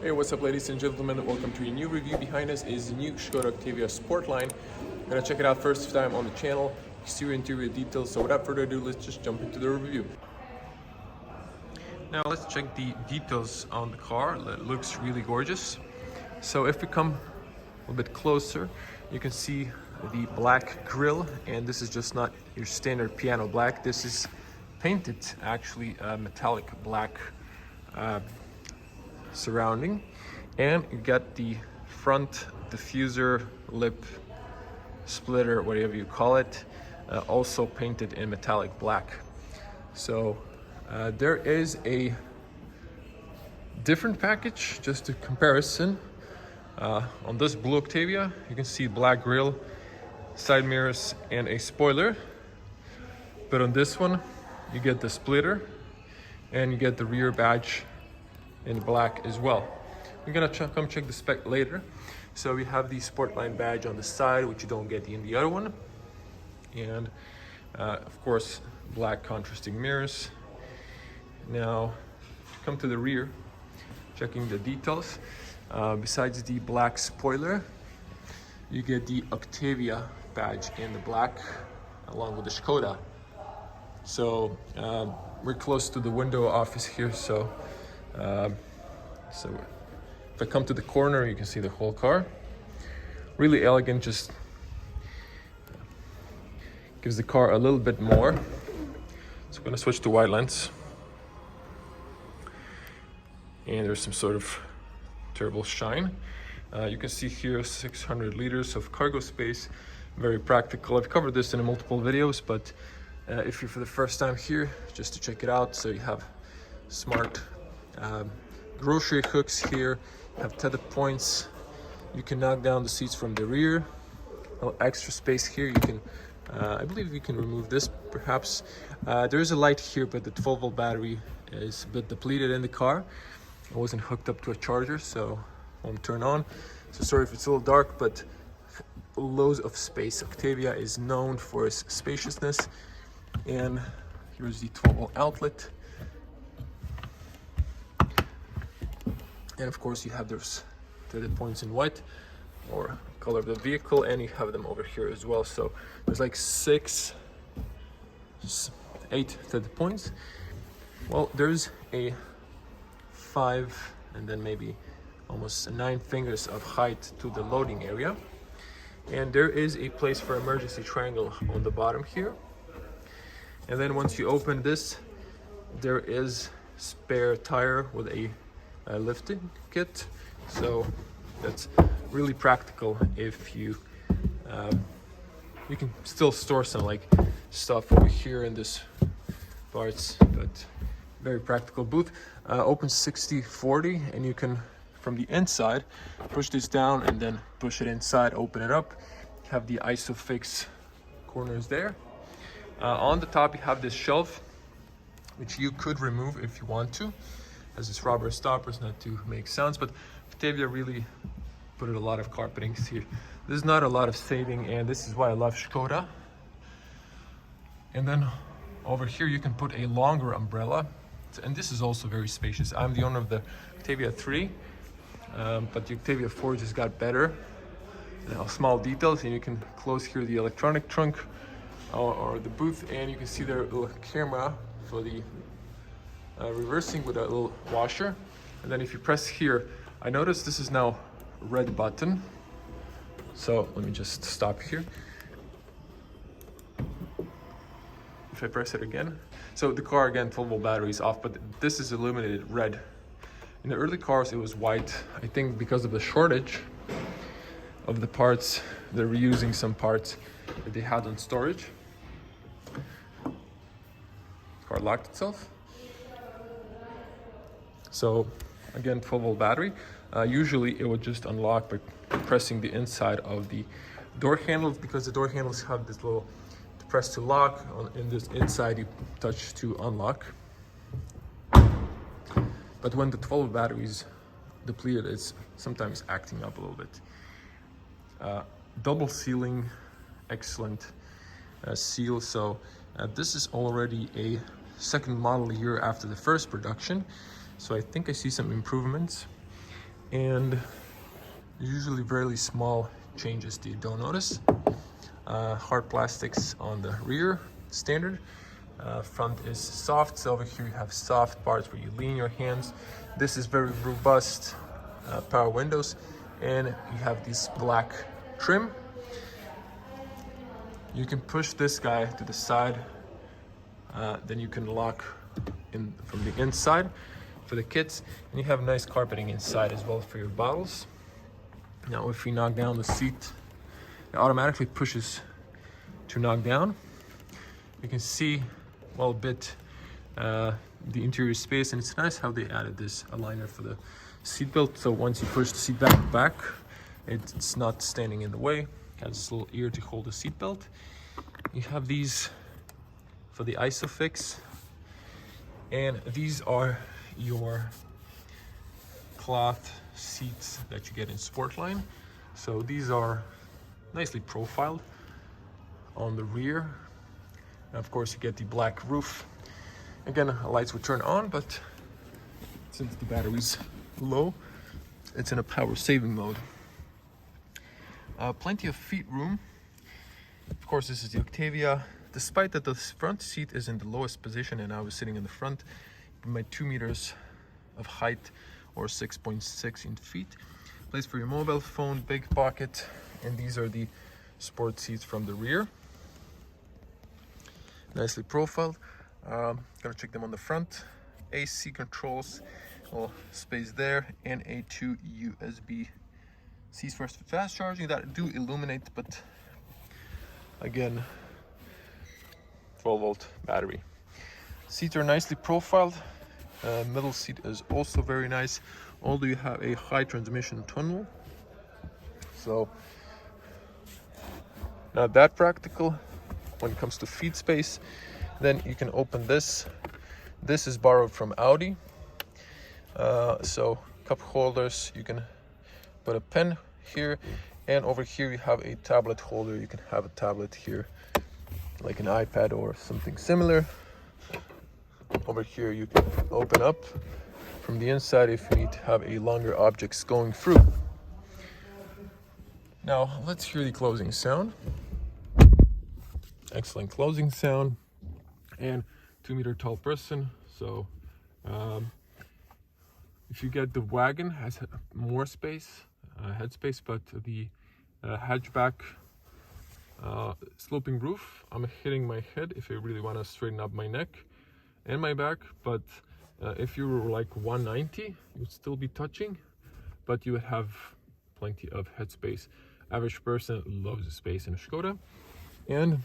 Hey, what's up ladies and gentlemen, welcome to a new review. Behind us is the new Škoda Octavia SportLine. I'm gonna check it out first time on the channel, exterior interior details, so without further ado, let's just jump into the review. Now let's check the details on the car. It looks really gorgeous. So if we come a little bit closer, you can see the black grille, and this is just not your standard piano black. This is painted actually metallic black surrounding, and you got the front diffuser, lip splitter, whatever you call it, also painted in metallic black. So there is a different package, just a comparison. On this blue Octavia, you can see black grille, side mirrors, and a spoiler. But on this one, you get the splitter and you get the rear badge in black as well. We're gonna come check the spec later. So we have the Sportline badge on the side, which you don't get in the other one. And of course, black contrasting mirrors. Now, come to the rear, checking the details. Besides the black spoiler, you get the Octavia badge in the black, along with the Škoda. So we're close to the window office here, so if I come to the corner, you can see the whole car. Really elegant, just gives the car a little bit more. So I'm gonna switch to wide lens. And there's some sort of turbo shine. You can see here 600 liters of cargo space, very practical. I've covered this in multiple videos, but if you're for the first time here, just to check it out. So you have smart grocery hooks here, have tether points. You can knock down the seats from the rear. A little extra space here. You can, I believe you can remove this perhaps. There is a light here, but the 12-volt battery is a bit depleted in the car. It wasn't hooked up to a charger, so it won't turn on. So sorry if it's a little dark, but loads of space. Octavia is known for its spaciousness. And here's the 12-volt outlet. And of course you have those threaded points in white, or color of the vehicle, and you have them over here as well. So there's like 8 threaded points. Well, there's a 5 and then maybe almost 9 fingers of height to the loading area. And there is a place for emergency triangle on the bottom here. And then once you open this, there is spare tire with a lifting kit. So that's really practical if you you can still store some like stuff over here in this parts, but very practical booth. Opens 60/40, and you can from the inside push this down and then push it inside, open it up. Have the isofix corners there. On the top you have this shelf, which you could remove if you want to, as this rubber stoppers not to make sounds, but Octavia really put a lot of carpetings here. There's not a lot of saving, and this is why I love Škoda. And then over here you can put a longer umbrella, and this is also very spacious. I'm the owner of the Octavia 3, but the Octavia 4 just got better. Small details, and you can close here the electronic trunk or the booth, and you can see there a little camera for the reversing with a little washer. And then if you press here, I noticed this is now red button. So let me just stop here. If I press it again, so the car again 12-volt battery is off, but this is illuminated red. In the early cars it was white. I think because of the shortage of the parts, they're reusing some parts that they had on storage. Car locked itself. So again, 12-volt battery. Usually it would just unlock by pressing the inside of the door handles, because the door handles have this little press to lock. In this inside you touch to unlock. But when the 12 battery is depleted, it's sometimes acting up a little bit. Double sealing, excellent seal. So this is already a second model year after the first production, so I think I see some improvements. And usually very small changes that you don't notice. Hard plastics on the rear, standard. Front is soft, so over here you have soft parts where you lean your hands. This is very robust power windows, and you have this black trim. You can push this guy to the side, then you can lock in from the inside for the kids, and you have nice carpeting inside as well for your bottles. Now if we knock down the seat, it automatically pushes to knock down. You can see well a bit the interior space, and it's nice how they added this aligner for the seat belt, so once you push the seat back, it's not standing in the way. It has this little ear to hold the seat belt. You have these for the isofix, and these are your cloth seats that you get in SportLine. So these are nicely profiled on the rear, and of course you get the black roof. Again, lights will turn on, but since the battery's low, it's in a power saving mode. Plenty of feet room. Of course, this is the Octavia. Despite that the front seat is in the lowest position and I was sitting in the front, my 2 meters of height, or 6.6 in feet. Place for your mobile phone, big pocket, and these are the sport seats from the rear. Nicely profiled. Gonna check them on the front. AC controls, well, space there, and a 2 USB-C's for fast charging that do illuminate, but again, 12-volt battery. Seats are nicely profiled. Middle seat is also very nice, although you have a high transmission tunnel, so not that practical when it comes to feet space. Then you can open this. This is borrowed from Audi. So cup holders, you can put a pen here, and over here you have a tablet holder. You can have a tablet here like an iPad or something similar. Over here you can open up from the inside if you need to have a longer objects going through. Now let's hear the closing sound. Excellent closing sound, and 2-meter tall person. So if you get the wagon, has more space, headspace, but the hatchback sloping roof, I'm hitting my head if I really want to straighten up my neck and my back. But if you were like 190, you'd still be touching, but you would have plenty of headspace. Average person loves the space in a Škoda. And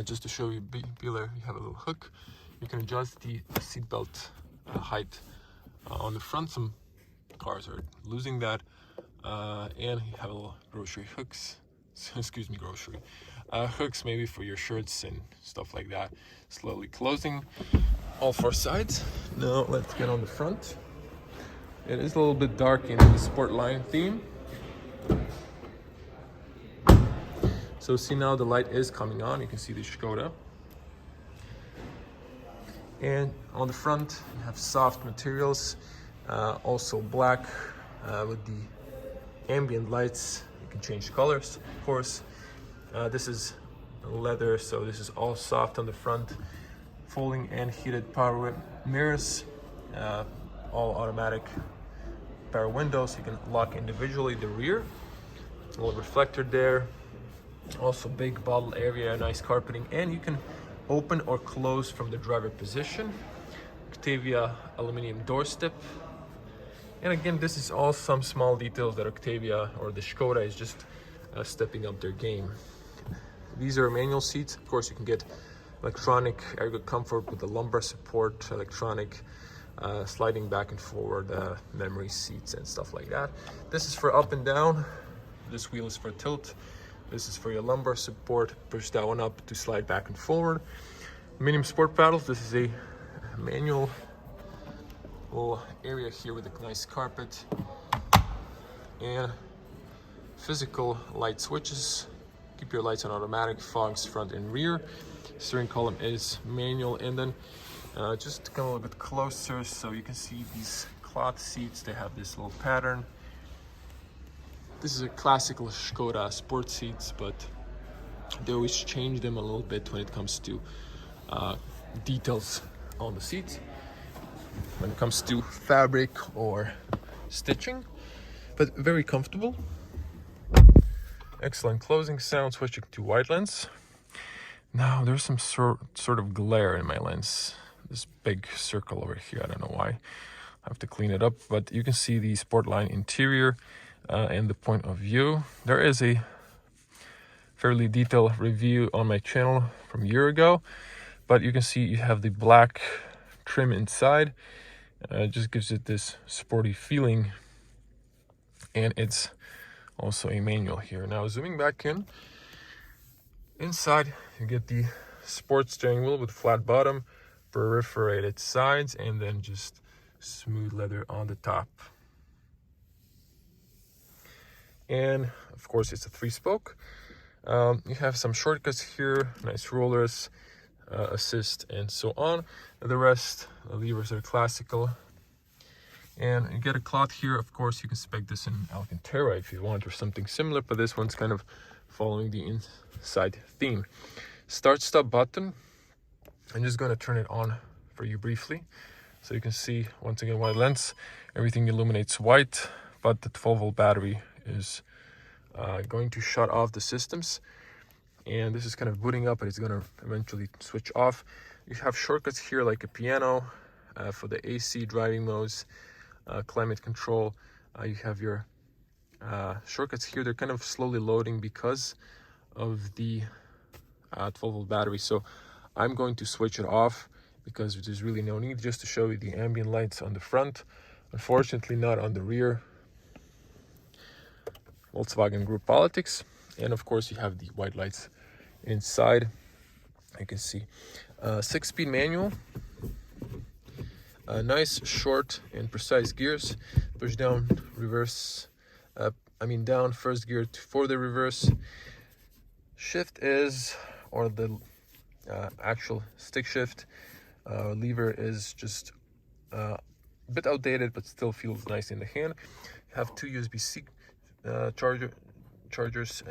just to show you, Beeler, you have a little hook. You can adjust the seatbelt height on the front. Some cars are losing that. And you have a little grocery hooks. Excuse me, grocery hooks, maybe for your shirts and stuff like that. Slowly closing all 4 sides. Now let's get on the front. It is a little bit dark in the SportLine theme. So see, now the light is coming on. You can see the Škoda. And on the front, you have soft materials, also black with the ambient lights. You can change colors, of course. This is leather, so this is all soft on the front. Folding and heated power mirrors, all automatic power windows. You can lock individually the rear. A little reflector there. Also big bottle area, nice carpeting, and you can open or close from the driver position. Octavia aluminum door step. And again, this is all some small details that Octavia or the Škoda is just stepping up their game. These are manual seats. Of course, you can get electronic ergo comfort with the lumbar support, electronic sliding back and forward memory seats and stuff like that. This is for up and down. This wheel is for tilt. This is for your lumbar support. Push that one up to slide back and forward. Medium sport paddles. This is a manual little area here with a nice carpet. And physical light switches. Keep your lights on automatic, fogs front and rear. Steering column is manual. And then just to come a little bit closer so you can see these cloth seats. They have this little pattern. This is a classical Škoda sport seats, but they always change them a little bit when it comes to details on the seats, when it comes to fabric or stitching, but very comfortable. Excellent closing sound. Switching to wide lens. Now there's some sort of glare in my lens. This big circle over here, I don't know why. I have to clean it up, but you can see the SportLine interior and the point of view. There is a fairly detailed review on my channel from a year ago, but you can see you have the black trim inside. It just gives it this sporty feeling, and it's also a manual here. Now zooming back in, inside you get the sport steering wheel with flat bottom, perforated sides, and then just smooth leather on the top. And of course it's a 3-spoke. You have some shortcuts here, nice rollers, assist, and so on. And the rest, the levers are classical. And you get a cloth here. Of course, you can spec this in Alcantara if you want, or something similar, but this one's kind of following the inside theme. Start-stop button. I'm just going to turn it on for you briefly. So you can see, once again, wide lens. Everything illuminates white, but the 12-volt battery is going to shut off the systems. And this is kind of booting up, but it's going to eventually switch off. You have shortcuts here like a piano for the AC driving modes, climate control. You have your shortcuts here. They're kind of slowly loading because of the 12-volt battery. So I'm going to switch it off because there's really no need, just to show you the ambient lights on the front. Unfortunately, not on the rear. Volkswagen Group politics. And of course, you have the white lights inside. You can see 6-speed manual. Nice, short, and precise gears. Push down, reverse. Down first gear for the reverse. Shift is, or the actual stick shift lever is just a bit outdated, but still feels nice in the hand. You have 2 USB-C chargers,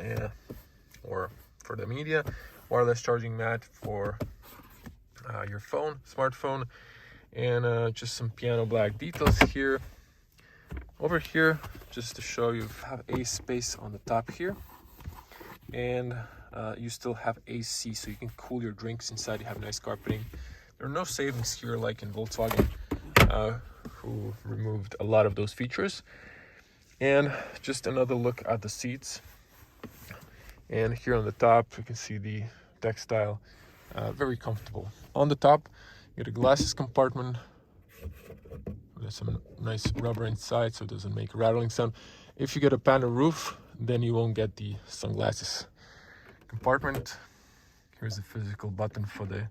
or for the media, wireless charging mat for your smartphone, and just some piano black details here. Over here, just to show you, have a space on the top here, and you still have AC, so you can cool your drinks inside. You have nice carpeting. There are no savings here like in Volkswagen, who removed a lot of those features. And just another look at the seats. And here on the top, you can see the textile, very comfortable. On the top, you get a glasses compartment. There's some nice rubber inside, so it doesn't make a rattling sound. If you get a panel roof, then you won't get the sunglasses compartment. Here's the physical button for the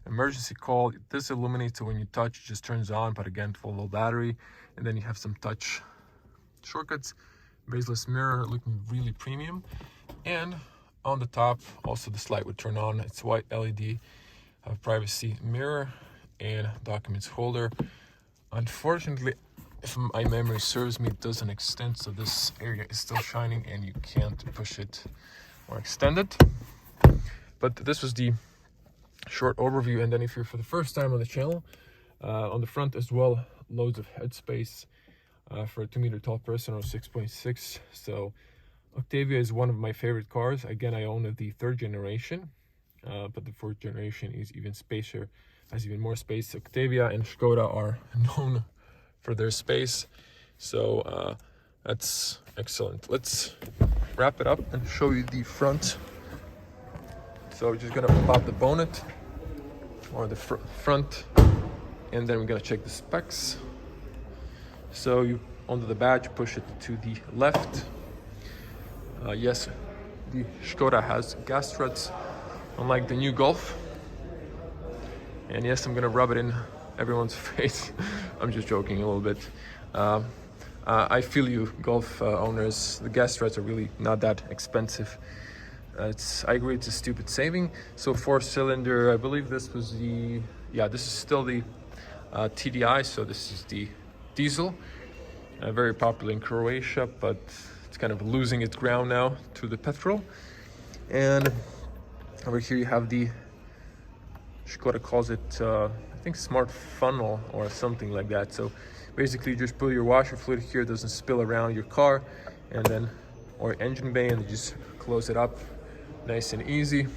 emergency call. This illuminates, so when you touch, it just turns on, but again, 12-volt battery. And then you have some touch shortcuts, baseless mirror, looking really premium. And on the top, also this light would turn on. It's white LED, privacy mirror, and documents holder. Unfortunately, if my memory serves me, it doesn't extend, so this area is still shining and you can't push it or extend it. But this was the short overview. And then if you're for the first time on the channel, on the front as well, loads of headspace for a 2-meter tall person, or 6.6. So Octavia is one of my favorite cars. Again, I own the 3rd generation, but the 4th generation is even spacier, has even more space. Octavia and Škoda are known for their space, so that's excellent. Let's wrap it up and show you the front. So we're just gonna pop the bonnet, or the front, and then we're gonna check the specs. So you, under the badge, push it to the left. Yes, the Škoda has gas struts, unlike the new Golf. And yes, I'm gonna rub it in everyone's face. I'm just joking a little bit. I feel you, Golf owners. The gas struts are really not that expensive. I agree, it's a stupid saving. So 4-cylinder, I believe this was the, this is still the TDI. So this is the diesel, very popular in Croatia, but it's kind of losing its ground now to the petrol. And over here you have the, Škoda calls it, I think smart funnel or something like that. So basically you just put your washer fluid here, it doesn't spill around your car, and then, or engine bay, and you just close it up nice and easy.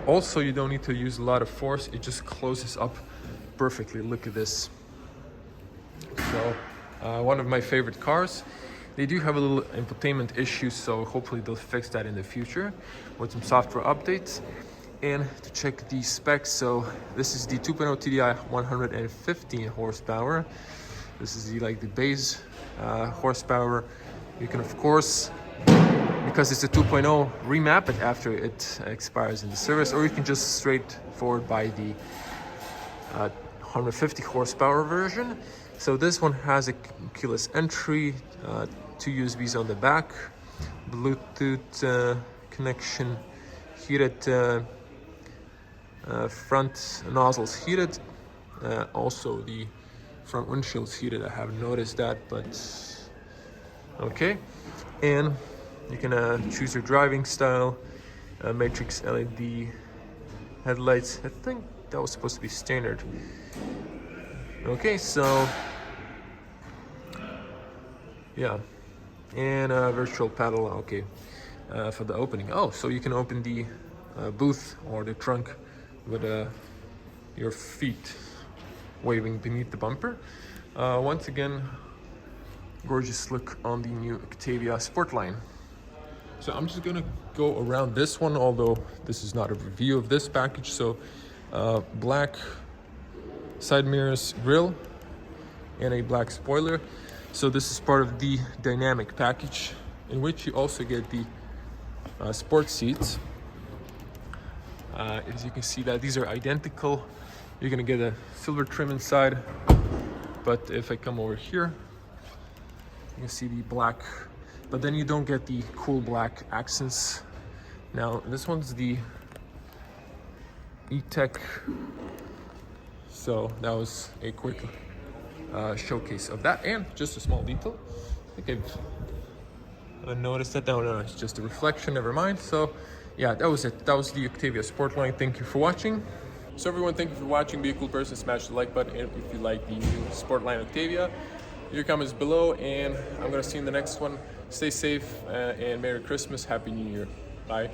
Also, you don't need to use a lot of force, it just closes up perfectly. Look at this. So one of my favorite cars. They do have a little infotainment issue, so hopefully they'll fix that in the future with some software updates. And to check the specs, so this is the 2.0 TDI 115 horsepower. This is the base horsepower. You can of course, because it's a 2.0, remap it after it expires in the service, or you can just straightforward buy the 150 horsepower version. So this one has a keyless entry, 2 USBs on the back, Bluetooth connection, heated front nozzles heated, also the front windshield's heated. I haven't noticed that, but okay. And you can choose your driving style, matrix LED headlights. I think that was supposed to be standard. Okay, so yeah, and virtual paddle. Okay, for the opening. Oh, so you can open the booth or the trunk with your feet waving beneath the bumper. Once again, gorgeous look on the new Octavia SportLine. So I'm just gonna go around this one, although this is not a review of this package. So black side mirrors, grille, and a black spoiler. So this is part of the dynamic package, in which you also get the sport seats. As you can see that these are identical. You're gonna get a silver trim inside, but if I come over here, you can see the black, but then you don't get the cool black accents. Now this one's the E-Tech, so that was a quick showcase of that. And just a small detail, I think I've noticed that. No, it's just a reflection, never mind. So yeah, that was it. That was the Octavia SportLine. Thank you for watching. So everyone, thank you for watching. Be a cool person, smash the like button. And if you like the new SportLine Octavia, your comments below, and I'm gonna see you in the next one. Stay safe, and Merry Christmas, Happy New Year. Bye.